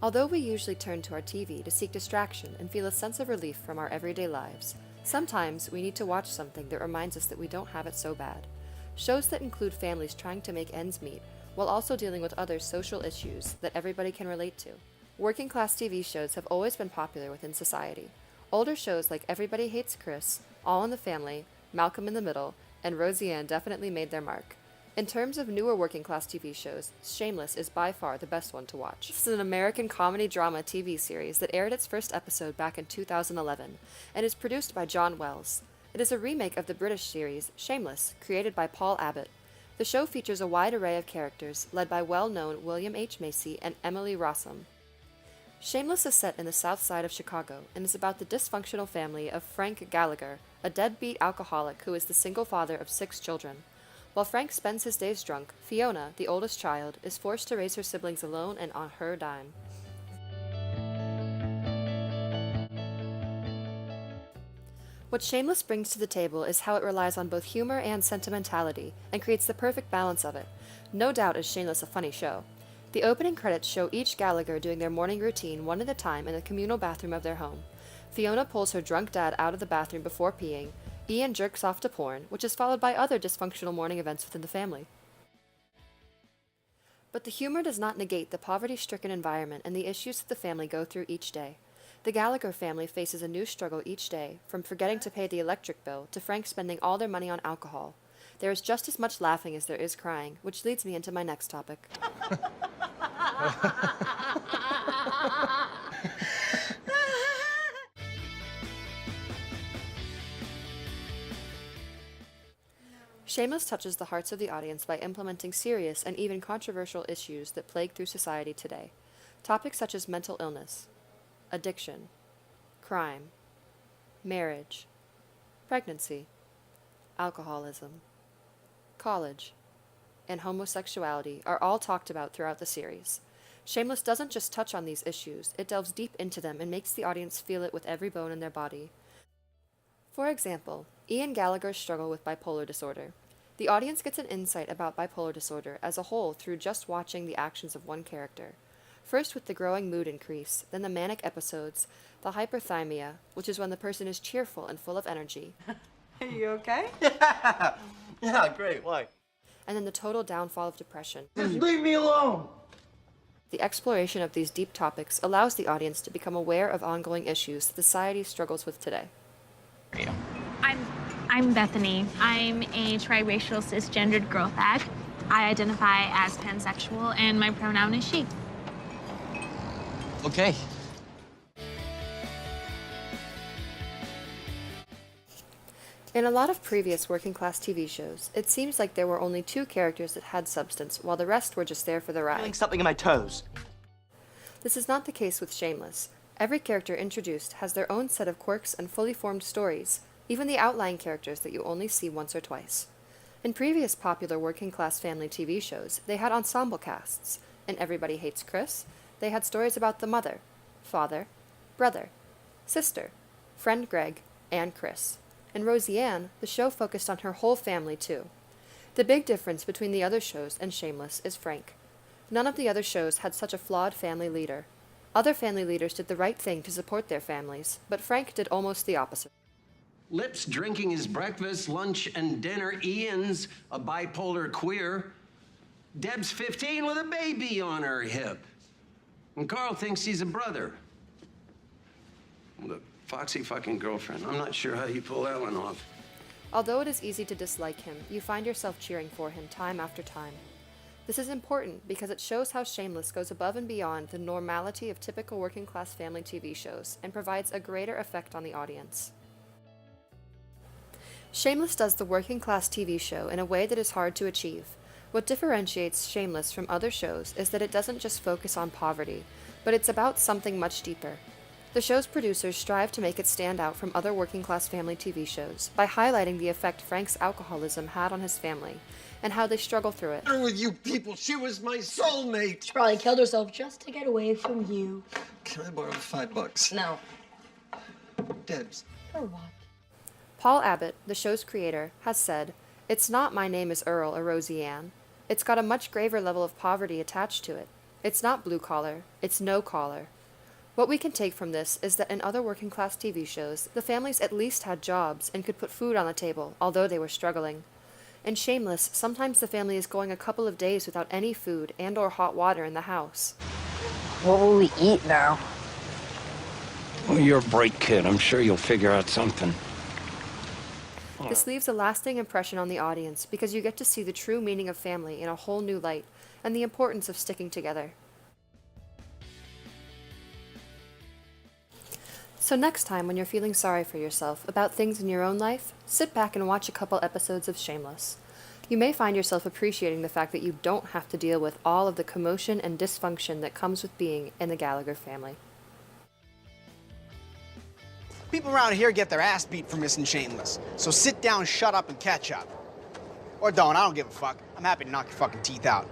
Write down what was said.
Although we usually turn to our TV to seek distraction and feel a sense of relief from our everyday lives, sometimes we need to watch something that reminds us that we don't have it so bad. Shows that include families trying to make ends meet while also dealing with other social issues that everybody can relate to. Working class TV shows have always been popular within society. Older shows like Everybody Hates Chris, All in the Family, Malcolm in the Middle, and Roseanne definitely made their mark. In terms of newer working class TV shows, Shameless is by far the best one to watch. This is an American comedy drama TV series that aired its first episode back in 2011 and is produced by John Wells. It is a remake of the British series Shameless, created by Paul Abbott. The show features a wide array of characters led by well-known William H. Macy and Emily Rossum. Shameless is set in the south side of Chicago and is about the dysfunctional family of Frank Gallagher, a deadbeat alcoholic who is the single father of 6 children. While Frank spends his days drunk, Fiona, the oldest child, is forced to raise her siblings alone and on her dime. What Shameless brings to the table is how it relies on both humor and sentimentality, and creates the perfect balance of it. No doubt is Shameless a funny show. The opening credits show each Gallagher doing their morning routine one at a time in the communal bathroom of their home. Fiona pulls her drunk dad out of the bathroom before peeing, Ian jerks off to porn, which is followed by other dysfunctional morning events within the family. But the humor does not negate the poverty-stricken environment and the issues that the family go through each day. The Gallagher family faces a new struggle each day, from forgetting to pay the electric bill to Frank spending all their money on alcohol. There is just as much laughing as there is crying, which leads me into my next topic. Shameless touches the hearts of the audience by implementing serious and even controversial issues that plague through society today. Topics such as mental illness, addiction, crime, marriage, pregnancy, alcoholism, college, and homosexuality are all talked about throughout the series. Shameless doesn't just touch on these issues, it delves deep into them and makes the audience feel it with every bone in their body. For example, Ian Gallagher's struggle with bipolar disorder. The audience gets an insight about bipolar disorder as a whole through just watching the actions of one character. First with the growing mood increase, then the manic episodes, the hyperthymia, which is when the person is cheerful and full of energy. Are you okay? Yeah, great. Why? And then the total downfall of depression. Just leave me alone! The exploration of these deep topics allows the audience to become aware of ongoing issues that society struggles with today. I'm Bethany. I'm a triracial cisgendered girl fag. I identify as pansexual and my pronoun is she. Okay. In a lot of previous working-class TV shows, it seems like there were only 2 characters that had substance, while the rest were just there for the ride. Feeling something in my toes. This is not the case with Shameless. Every character introduced has their own set of quirks and fully formed stories, even the outlying characters that you only see once or twice. In previous popular working-class family TV shows, they had ensemble casts. In Everybody Hates Chris, they had stories about the mother, father, brother, sister, friend Greg, and Chris. In Roseanne, the show focused on her whole family too. The big difference between the other shows and Shameless is Frank. None of the other shows had such a flawed family leader. Other family leaders did the right thing to support their families, but Frank did almost the opposite. Lip's drinking his breakfast, lunch, and dinner. Ian's a bipolar queer. Deb's 15 with a baby on her hip. And Carl thinks he's a brother. The foxy fucking girlfriend. I'm not sure how you pull that one off. Although it is easy to dislike him, you find yourself cheering for him time after time. This is important because it shows how Shameless goes above and beyond the normality of typical working-class family TV shows and provides a greater effect on the audience. Shameless does the working-class TV show in a way that is hard to achieve. What differentiates Shameless from other shows is that it doesn't just focus on poverty, but it's about something much deeper. The show's producers strive to make it stand out from other working-class family TV shows by highlighting the effect Frank's alcoholism had on his family, and how they struggle through it. What's wrong with you people? She was my soulmate. She probably killed herself just to get away from you. Can I borrow $5? No. Debs. For what? Paul Abbott, the show's creator, has said, "It's not My Name is Earl or Roseanne. It's got a much graver level of poverty attached to it. It's not blue collar, it's no collar. What we can take from this is that in other working class TV shows, the families at least had jobs and could put food on the table, although they were struggling. In Shameless, sometimes the family is going a couple of days without any food and or hot water in the house. What will we eat now? Well, you're a bright kid. I'm sure you'll figure out something. This leaves a lasting impression on the audience because you get to see the true meaning of family in a whole new light and the importance of sticking together. So next time when you're feeling sorry for yourself about things in your own life, sit back and watch a couple episodes of Shameless. You may find yourself appreciating the fact that you don't have to deal with all of the commotion and dysfunction that comes with being in the Gallagher family. People around here get their ass beat for missing Shameless. So sit down, shut up, and catch up. Or don't, I don't give a fuck. I'm happy to knock your fucking teeth out.